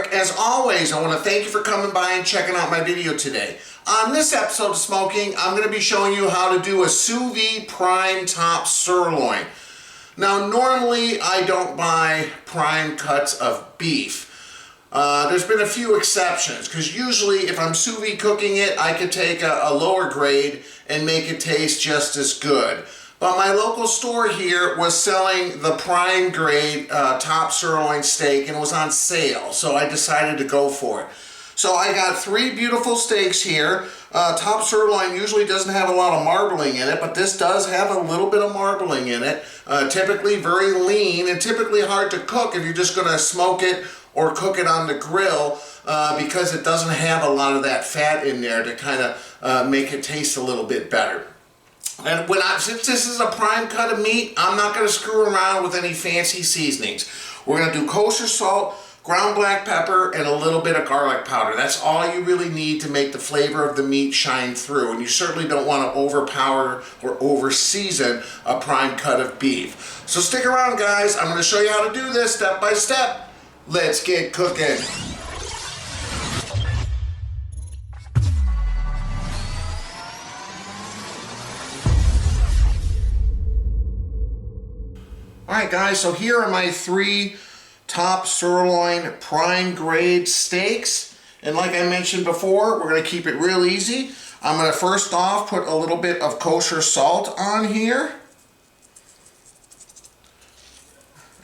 Eric. As always, I want to thank you for coming by and checking out my video today. On this episode of Smo'King, I'm going to be showing you how to do a Sous Vide Prime Top Sirloin. Now, normally I don't buy prime cuts of beef. There's been a few exceptions, because usually if I'm sous vide cooking it, I could take a lower grade and make it taste just as good. But my local store here was selling the Prime Grade Top Sirloin steak, and it was on sale, so I decided to go for it. So I got 3 beautiful steaks here. Top Sirloin usually doesn't have a lot of marbling in it, but this does have a little bit of marbling in it. Typically very lean and typically hard to cook if you're just going to smoke it or cook it on the grill, because it doesn't have a lot of that fat in there to kind of make it taste a little bit better. And since this is a prime cut of meat, I'm not going to screw around with any fancy seasonings. We're going to do kosher salt, ground black pepper, and a little bit of garlic powder. That's all you really need to make the flavor of the meat shine through. And you certainly don't want to overpower or over season a prime cut of beef. So stick around, guys. I'm going to show you how to do this step by step. Let's get cooking. Alright guys, so here are my 3 top sirloin prime grade steaks. And like I mentioned before, we're going to keep it real easy. I'm going to first off put a little bit of kosher salt on here.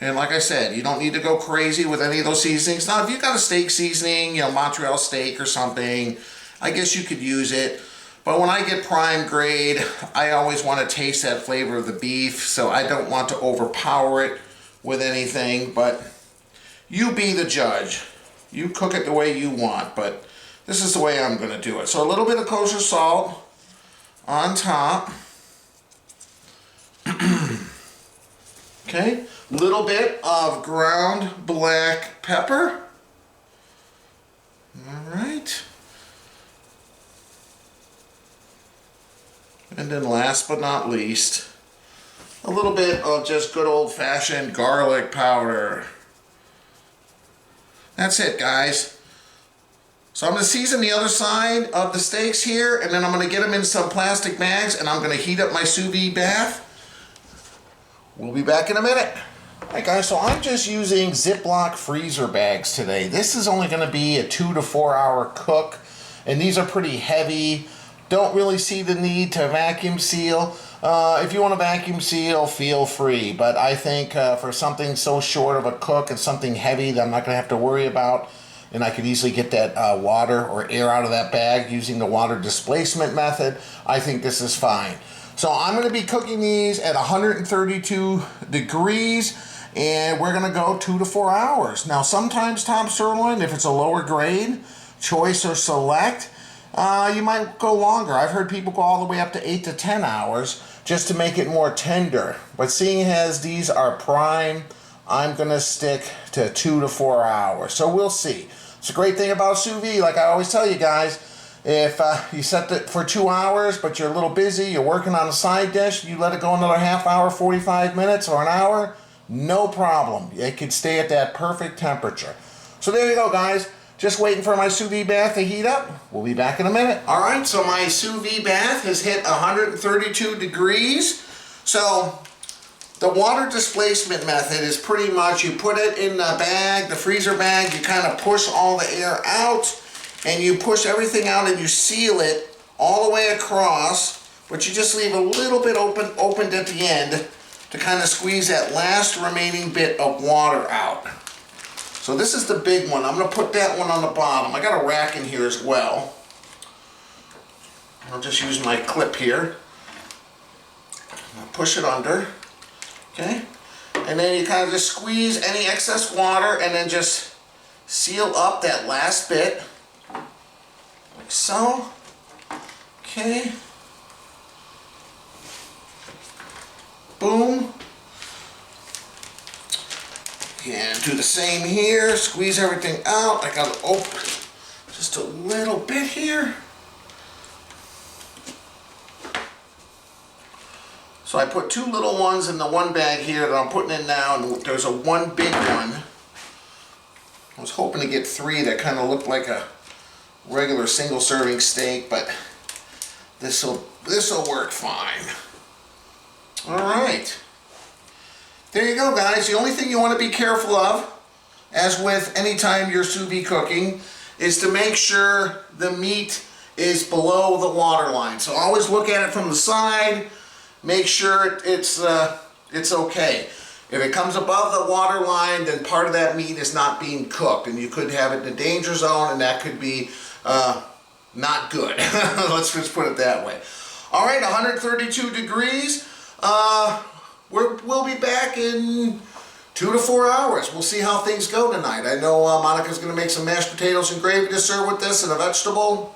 And like I said, you don't need to go crazy with any of those seasonings. Now, if you've got a steak seasoning, you know, Montreal steak or something, I guess you could use it. But when I get prime grade, I always want to taste that flavor of the beef, so I don't want to overpower it with anything. But you be the judge. You cook it the way you want, but this is the way I'm going to do it. So a little bit of kosher salt on top. Okay, little bit of ground black pepper. All right. And then last but not least, a little bit of just good old-fashioned garlic powder. That's it, guys. So I'm going to season the other side of the steaks here, and then I'm going to get them in some plastic bags, and I'm going to heat up my sous vide bath. We'll be back in a minute. Alright guys, so I'm just using Ziploc freezer bags today. This is only going to be a 2 to 4 hour cook, and these are pretty heavy. Don't really see the need to vacuum seal. If you want to vacuum seal, feel free, but I think for something so short of a cook and something heavy that I'm not going to have to worry about, and I could easily get that water or air out of that bag using the water displacement method, I think this is fine. So I'm going to be cooking these at 132 degrees, and we're going to go 2 to 4 hours. Now sometimes top sirloin, if it's a lower grade, choice or select, you might go longer. I've heard people go all the way up to 8 to 10 hours just to make it more tender. But seeing as these are prime, I'm going to stick to 2 to 4 hours. So we'll see. It's a great thing about sous vide, like I always tell you guys. If you set it for 2 hours, but you're a little busy, you're working on a side dish, you let it go another half hour, 45 minutes, or an hour, no problem. It can stay at that perfect temperature. So there you go, guys. Just waiting for my sous vide bath to heat up. We'll be back in a minute. All right, so my sous vide bath has hit 132 degrees. So the water displacement method is pretty much you put it in the bag, the freezer bag, you kind of push all the air out, and you push everything out and you seal it all the way across, but you just leave a little bit opened at the end to kind of squeeze that last remaining bit of water out. So this is the big one. I'm going to put that one on the bottom. I got a rack in here as well. I'll just use my clip here. I'll push it under. Okay? And then you kind of just squeeze any excess water and then just seal up that last bit. Like so. Okay. Boom. And do the same here. Squeeze everything out. I got to open just a little bit here. So I put 2 little ones in the one bag here that I'm putting in now, and there's a one big one. I was hoping to get 3 that kind of looked like a regular single serving steak, but this'll work fine. All right. There you go, guys. The only thing you want to be careful of, as with any time you're sous vide cooking, is to make sure the meat is below the water line. So always look at it from the side, make sure it's okay. If it comes above the water line, then part of that meat is not being cooked, and you could have it in a danger zone, and that could be not good. Let's just put it that way. All right, 132 degrees. We'll be back in 2 to 4 hours. We'll see how things go tonight. I know Monica's going to make some mashed potatoes and gravy to serve with this and a vegetable.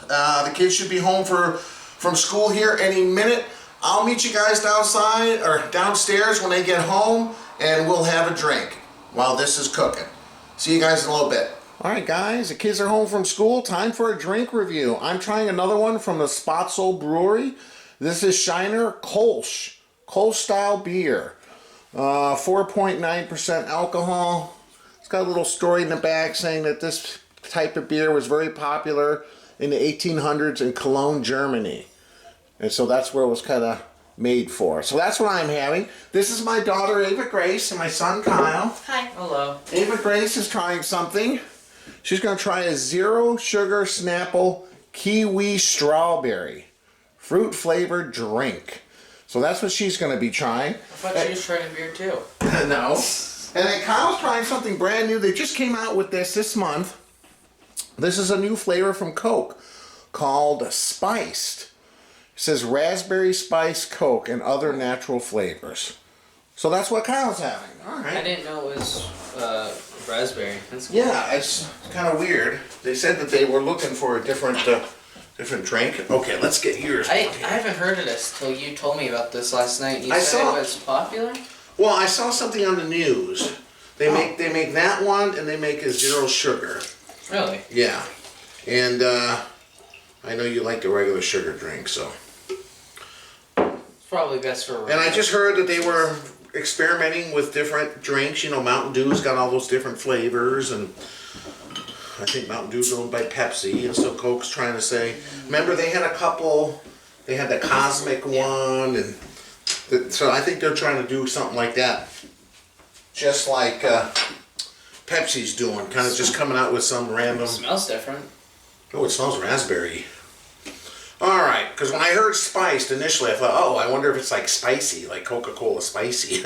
The kids should be home from school here any minute. I'll meet you guys outside or downstairs when they get home, and we'll have a drink while this is cooking. See you guys in a little bit. All right, guys, the kids are home from school. Time for a drink review. I'm trying another one from the Spotsol Brewery. This is Shiner Kolsch style beer. 4.9% alcohol. It's got a little story in the back saying that this type of beer was very popular in the 1800s in Cologne, Germany. And so that's where it was kind of made for. So that's what I'm having. This is my daughter, Ava Grace, and my son, Kyle. Hi. Hello. Ava Grace is trying something. She's going to try a zero sugar Snapple kiwi strawberry fruit flavored drink. So that's what she's going to be trying. I thought she was trying beer too. No. And then Kyle's trying something brand new. They just came out with this month. This is a new flavor from Coke called Spiced. It says raspberry spice Coke and other natural flavors. So that's what Kyle's having. All right. I didn't know it was raspberry. That's cool. Yeah, it's kind of weird. They said that they were looking for a different drink. Okay, let's get yours. I haven't heard of this till you told me about this last night. You said it was popular? Well, I saw something on the news. They make that one, and they make a zero sugar. Really? Yeah. And I know you like the regular sugar drink, so. It's probably best for. And I just heard that they were experimenting with different drinks. You know, Mountain Dew's got all those different flavors, and I think Mountain Dew's owned by Pepsi, and so Coke's trying to say. Remember, they had a couple. They had the Cosmic one, and so I think they're trying to do something like that, just like Pepsi's doing, kind of just coming out with some random. It smells different. Oh, it smells raspberry. All right, because when I heard spiced initially, I thought, oh, I wonder if it's like spicy, like Coca-Cola spicy.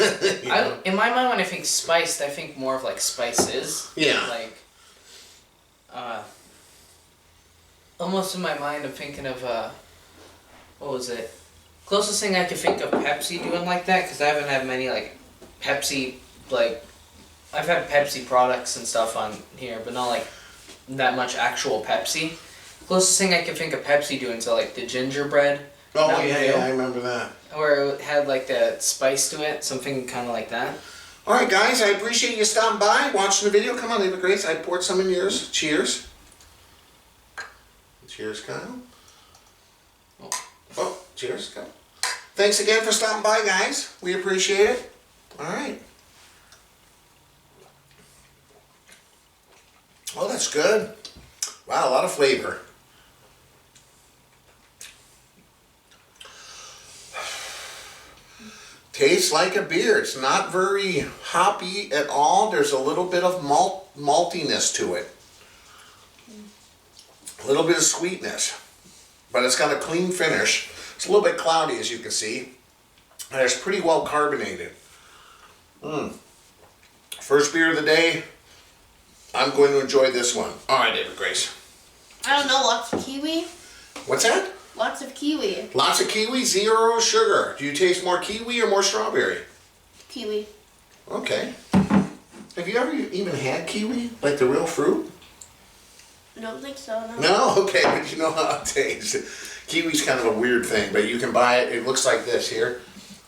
In my mind, when I think spiced, I think more of like spices. Yeah. Like, almost in my mind, I'm thinking of what was it? Closest thing I could think of Pepsi doing like that, because I haven't had many like Pepsi, like I've had Pepsi products and stuff on here, but not like that much actual Pepsi. Closest thing I can think of Pepsi doing so like the gingerbread. Oh yeah, I remember that. Where it had like the spice to it, something kind of like that. All right, guys, I appreciate you stopping by, watching the video. Come on, Ava Grace, I poured some in yours. Cheers. Cheers, Kyle. Oh, cheers, Kyle. Thanks again for stopping by, guys. We appreciate it. All right. Oh, that's good. Wow, a lot of flavor. Tastes like a beer. It's not very hoppy at all. There's a little bit of maltiness to it. A little bit of sweetness. But it's got a clean finish. It's a little bit cloudy, as you can see. And it's pretty well carbonated. First beer of the day. I'm going to enjoy this one. All right, Ava Grace. I don't know, lots of kiwi. What's that? Lots of kiwi. Lots of kiwi, zero sugar. Do you taste more kiwi or more strawberry? Kiwi. Okay. Have you ever even had kiwi? Like the real fruit? I don't think so, no. No? Okay, but you know how it tastes. Kiwi's kind of a weird thing, but you can buy it. It looks like this here.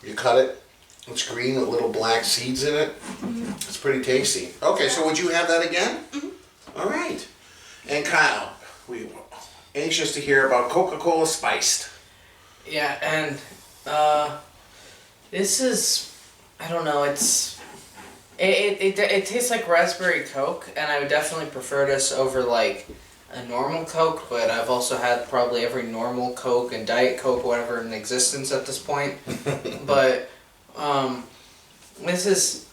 You cut it. It's green with little black seeds in it. Mm-hmm. It's pretty tasty. Okay, so would you have that again? Mm-hmm. All right. And Kyle, we were anxious to hear about Coca-Cola Spiced. Yeah, and this is, I don't know, It tastes like raspberry Coke, and I would definitely prefer this over like a normal Coke, but I've also had probably every normal Coke and Diet Coke, whatever, in existence at this point. But this is,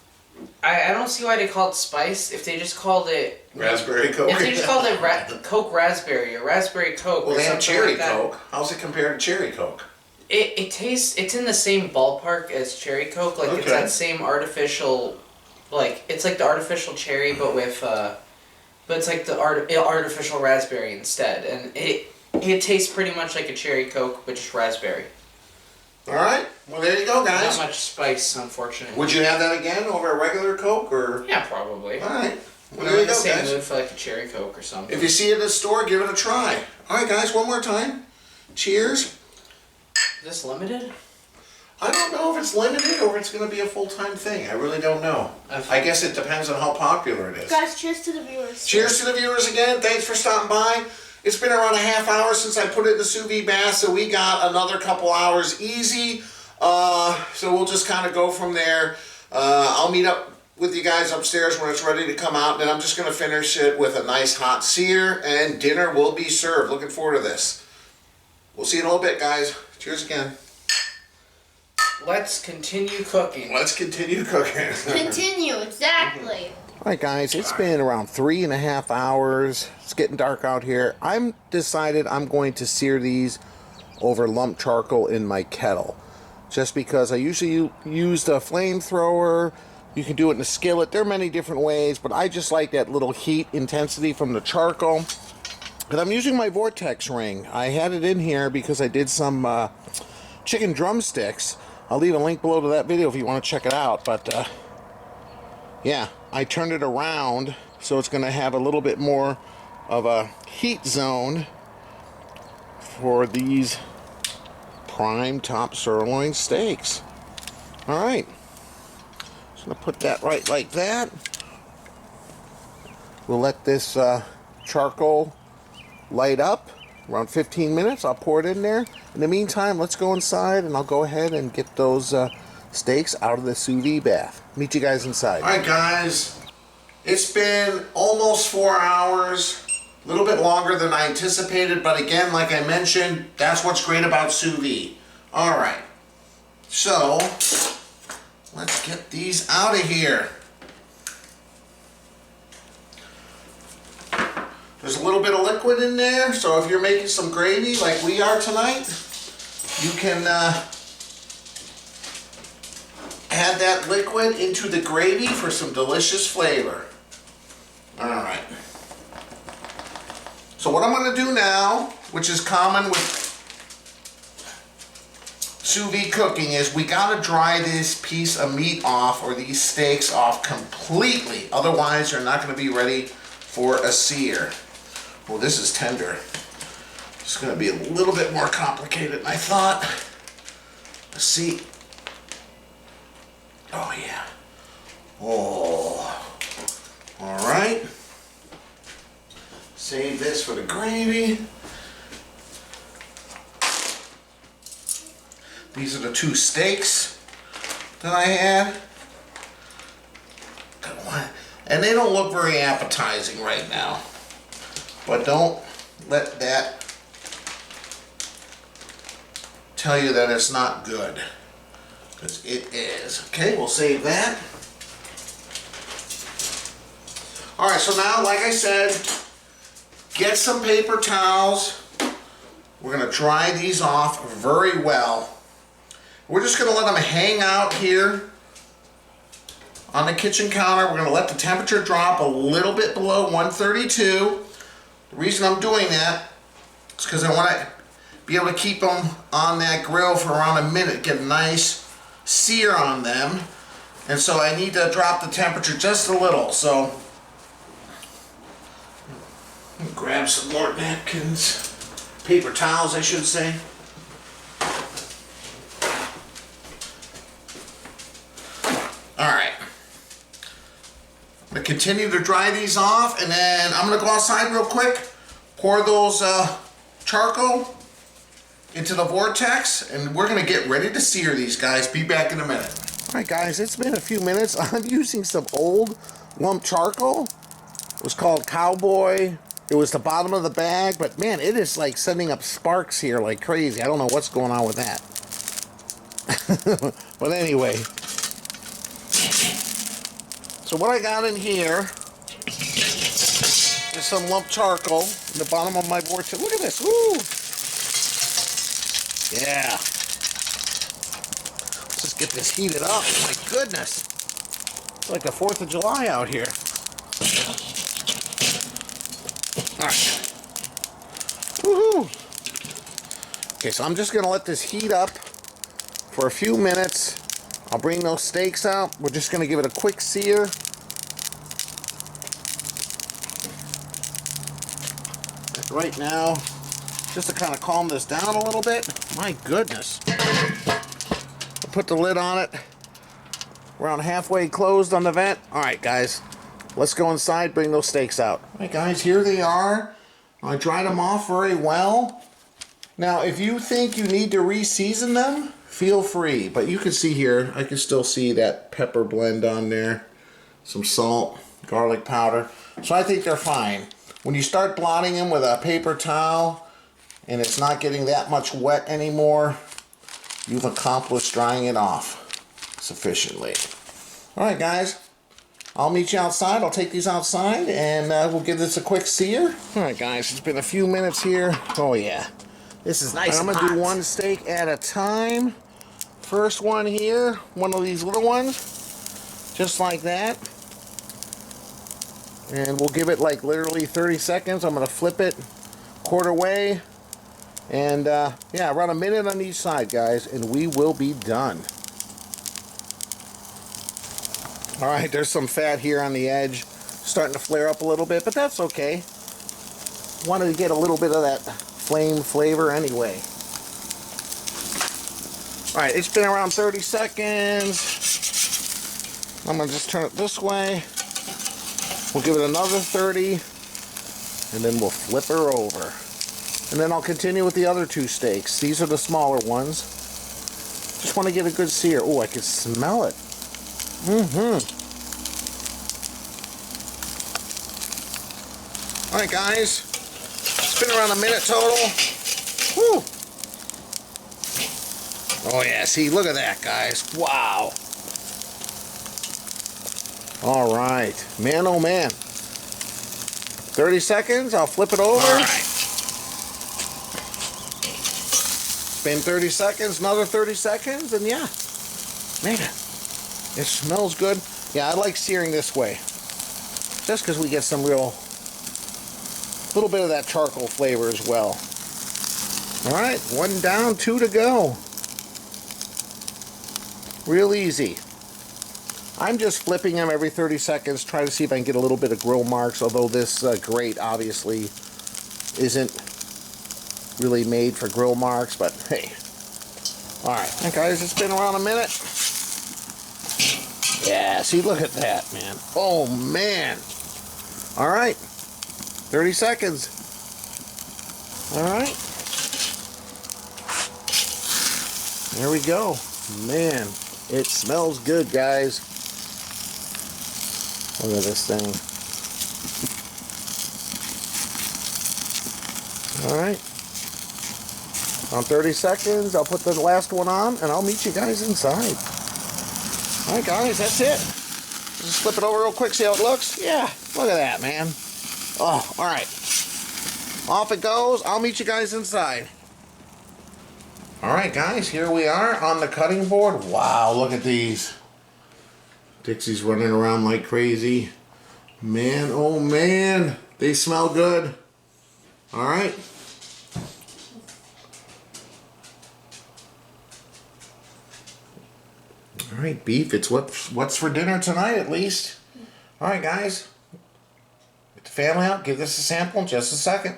I don't see why they call it spice if they just called it Raspberry Coke. If they just called it Coke Raspberry or Raspberry Coke. Well, or they have something Cherry like that. Coke. How's it compared to Cherry Coke? It tastes, it's in the same ballpark as Cherry Coke. Like, it's Okay. that same artificial, like, it's like the artificial cherry, but with, but it's like the artificial raspberry instead. And it tastes pretty much like a Cherry Coke, but just raspberry. All right. Well, there you go, guys. Not much spice, unfortunately. Would you have that again over a regular Coke, or? Yeah, probably. All right. Well, I'm there you in the go, same guys. mood for like a Cherry Coke or something. If you see it in the store, give it a try. All right, guys. One more time. Cheers. Is this limited? I don't know if it's limited or if it's going to be a full-time thing. I really don't know. I guess it depends on how popular it is. Guys, cheers to the viewers. Cheers to the viewers again. Thanks for stopping by. It's been around a half hour since I put it in the sous vide bath, so we got another couple hours easy. So we'll just kind of go from there. I'll meet up with you guys upstairs when it's ready to come out, and I'm just going to finish it with a nice hot sear, and dinner will be served. Looking forward to this. We'll see you in a little bit, guys. Cheers again. Let's continue cooking. Let's continue cooking. Continue, exactly. Alright guys, it's been around 3.5 hours. It's getting dark out here. I'm decided I'm going to sear these over lump charcoal in my kettle. Just because I usually use the flamethrower. You can do it in a skillet. There are many different ways, but I just like that little heat intensity from the charcoal. And I'm using my vortex ring. I had it in here because I did some chicken drumsticks. I'll leave a link below to that video if you want to check it out. But yeah, I turned it around so it's going to have a little bit more of a heat zone for these prime top sirloin steaks. All right, just going to put that right like that. We'll let this charcoal light up around 15 minutes. I'll pour it in there. In the meantime, let's go inside and I'll go ahead and get those steaks out of the sous vide bath. Meet you guys inside. All right, guys. It's been almost 4 hours. A little bit longer than I anticipated, but again, like I mentioned, that's what's great about sous vide. All right. So, let's get these out of here. There's a little bit of liquid in there, so if you're making some gravy like we are tonight, you can add that liquid into the gravy for some delicious flavor. All right. So what I'm going to do now, which is common with sous vide cooking, is we got to dry this piece of meat off, or these steaks off completely. Otherwise, they're not going to be ready for a sear. Well, this is tender. It's going to be a little bit more complicated than I thought. Let's see. Oh, yeah. Oh. All right. Save this for the gravy. These are the 2 steaks that I had. And they don't look very appetizing right now. But don't let that tell you that it's not good, because it is. Okay, we'll save that. All right, so now, like I said, get some paper towels. We're going to dry these off very well. We're just going to let them hang out here on the kitchen counter. We're going to let the temperature drop a little bit below 132. The reason I'm doing that is because I want to be able to keep them on that grill for around a minute, get a nice sear on them. And so I need to drop the temperature just a little. So grab some more napkins, paper towels I should say. All right. I'm going to continue to dry these off, and then I'm going to go outside real quick, pour those charcoal into the vortex, and we're going to get ready to sear these guys. Be back in a minute. Alright guys, it's been a few minutes. I'm using some old lump charcoal. It was called Cowboy. It was the bottom of the bag, but man, it is like sending up sparks here like crazy. I don't know what's going on with that. But anyway. So what I got in here is some lump charcoal in the bottom of my board. Look at this. Woo! Yeah. Let's just get this heated up. My goodness. It's like the 4th of July out here. Alright. Woohoo! Okay, so I'm just going to let this heat up for a few minutes. I'll bring those steaks out. We're just going to give it a quick sear. Right now, just to kind of calm this down a little bit. My goodness. I'll put the lid on it. Around halfway closed on the vent. Alright guys, let's go inside, bring those steaks out. Alright guys, here they are. I dried them off very well. Now if you think you need to re-season them, feel free. But you can see here, I can still see that pepper blend on there. Some salt, garlic powder. So I think they're fine. When you start blotting them with a paper towel and it's not getting that much wet anymore, you've accomplished drying it off sufficiently. Alright guys, I'll meet you outside. I'll take these outside and we'll give this a quick sear. Alright guys, it's been a few minutes here. Oh yeah, this is nice. I'm going to do one steak at a time. First one here, one of these little ones, just like that. And we'll give it like literally 30 seconds. I'm going to flip it quarter way. And yeah, around a minute on each side, guys, and we will be done. Alright, there's some fat here on the edge. Starting to flare up a little bit, but that's okay. Wanted to get a little bit of that flame flavor anyway. Alright, it's been around 30 seconds. I'm going to just turn it this way. We'll give it another 30, and then we'll flip her over. And then I'll continue with the other two steaks. These are the smaller ones. Just want to get a good sear. Oh, I can smell it. Alright guys, it's been around a minute total. Woo! Oh yeah, see, look at that guys. Wow. Alright, man oh man. 30 seconds, I'll flip it over. Alright. Been 30 seconds, another 30 seconds, and yeah. Man, it smells good. Yeah, I like searing this way. Just because we get some little bit of that charcoal flavor as well. Alright, one down, two to go. Real easy. I'm just flipping them every 30 seconds, trying to see if I can get a little bit of grill marks, although this grate obviously isn't really made for grill marks, but hey. Alright, guys, it's been around a minute. Yeah, see, look at that, man. Oh, man. Alright, 30 seconds. Alright. There we go. Man, it smells good, guys. Look at this thing. Alright. On 30 seconds, I'll put the last one on, and I'll meet you guys inside. Alright, guys, that's it. Just flip it over real quick, see how it looks? Yeah, look at that, man. Oh, alright. Off it goes. I'll meet you guys inside. Alright, guys, here we are on the cutting board. Wow, look at these. Dixie's running around like crazy. Man, oh man, they smell good. Alright. Alright, beef, it's what's for dinner tonight at least. Alright, guys. Get the family out, give this a sample in just a second.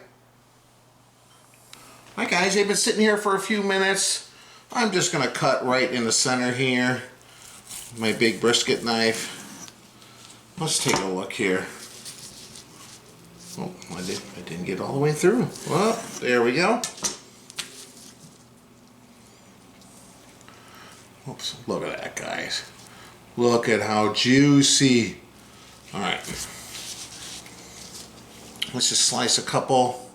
Alright, guys, they've been sitting here for a few minutes. I'm just going to cut right in the center here. My big brisket knife. Let's take a look here. Oh, I didn't get all the way through. Well, there we go. Oops, look at that, guys. Look at how juicy. All right. Let's just slice a couple.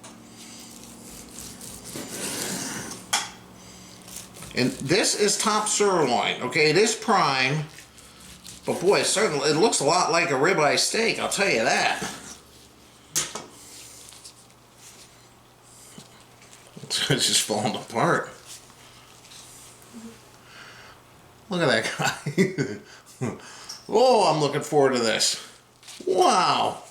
And this is top sirloin, okay? It is prime, but boy, it looks a lot like a ribeye steak, I'll tell you that. It's just falling apart. Look at that guy. Oh, I'm looking forward to this. Wow.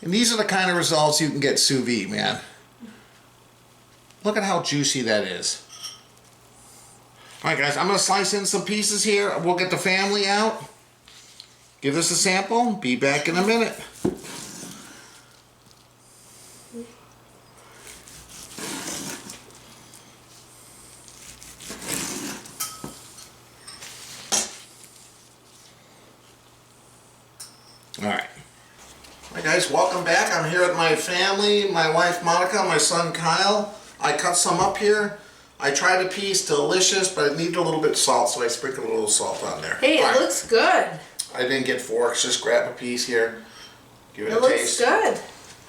And these are the kind of results you can get sous vide, man. Look at how juicy that is. Alright guys, I'm going to slice in some pieces here. We'll get the family out. Give this a sample. Be back in a minute. Alright. Hi guys, welcome back. I'm here with my family, my wife Monica, my son Kyle. I cut some up here. I tried a piece, delicious, but it needed a little bit of salt, so I sprinkled a little salt on there. Hey, it looks good. I didn't get forks, just grab a piece here. Give it a It looks taste. good.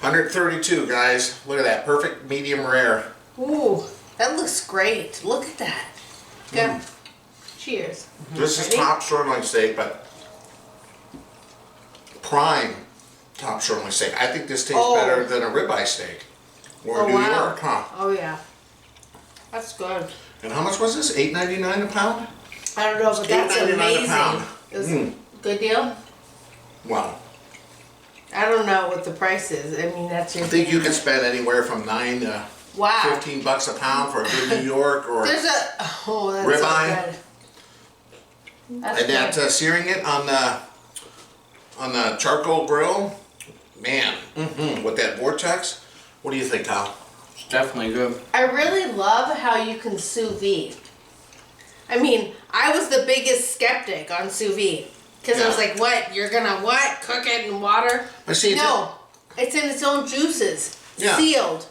132, guys. Look at that, perfect medium rare. Ooh, that looks great. Look at that. Good. Cheers. This is Ready? top sirloin steak, but prime top sirloin steak. I think this tastes better than a ribeye steak. Or New York, huh? Oh yeah. That's good. And how much was this? $8.99 a pound? I don't know, but that's $8.99 a amazing. pound. It was a good deal. Wow. I don't know what the price is. I mean, that's your I think you thing. can spend anywhere from $9 to Wow. $15 a pound for a good New York or There's a that's ribeye. so good. That's and that good. searing it on the charcoal grill, man, with that vortex. What do you think, Kyle? It's definitely good. I really love how you can sous vide. I mean, I was the biggest skeptic on sous vide because I was like, "What? You're gonna what? Cook it in water?" But see, No, it's in its own juices, Yeah. sealed.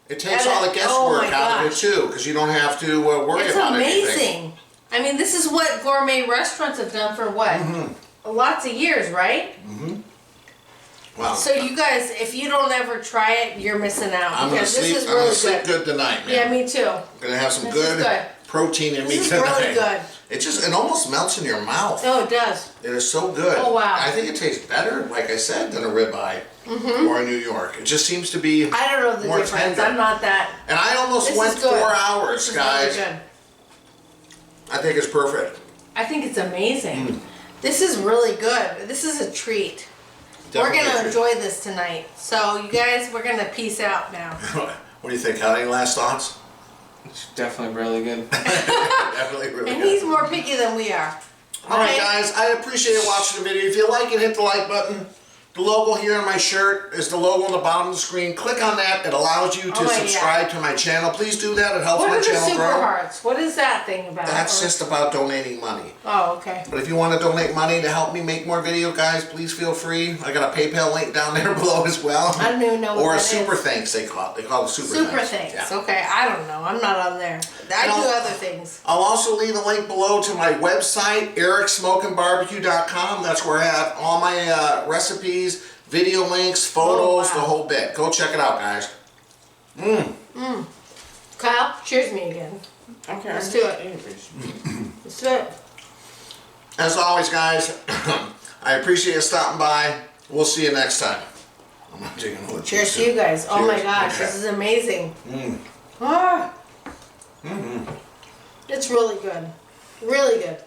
it takes and all the oh guesswork my out of it gosh. too, because you don't have to worry It's about anything. amazing. I mean, this is what gourmet restaurants have done for what? Lots of years, right? Wow. So you guys, if you don't ever try it, you're missing out I'm gonna because sleep. this is I'm gonna really sleep good. good tonight, man. Yeah, me too. I'm gonna have some This is good, good. protein in me This is tonight. really good. It almost melts in your mouth. Oh, it does. It is so good. Oh, wow. I think it tastes better, like I said, than a ribeye or a New York. It just seems to be. I don't know the more difference. tender. I'm not that. And I almost This went is good. 4 hours, This is guys. really good. I think it's perfect. I think it's amazing. This is really good. This is a treat. Definitely We're a gonna treat. enjoy this tonight. So you guys, we're gonna peace out now. What do you think? Any last thoughts? It's definitely really good. Definitely really And good. he's more picky than we are. Alright Okay? guys, I appreciate watching the video. If you like it, hit the like button. The logo here on my shirt is the logo on the bottom of the screen. Click on that. It allows you to Oh, yeah. subscribe to my channel. Please do that. It helps What my are the channel super grow. hearts? What is that thing about? That's Or- just about donating money. Oh, okay. But if you want to donate money to help me make more video, guys, please feel free. I got a PayPal link down there below as well. I don't even know what Or a that super is. thanks, they call it. They call it super Super thanks. things. Yeah. Okay, I don't know. I'm not on there. I And do I'll- other things. I'll also leave a link below to my website, ericsmokingbbq.com. That's where I have all my recipes, video links, photos, wow. the whole bit. Go check it out, guys. Kyle, cheers me again. Okay. Let's do it. Let's do it. As always, guys, I appreciate you stopping by. We'll see you next time. I'm not taking another Cheers juice. to you guys. Oh my Cheers. gosh, Okay. this is amazing. Ah. It's really good. Really good.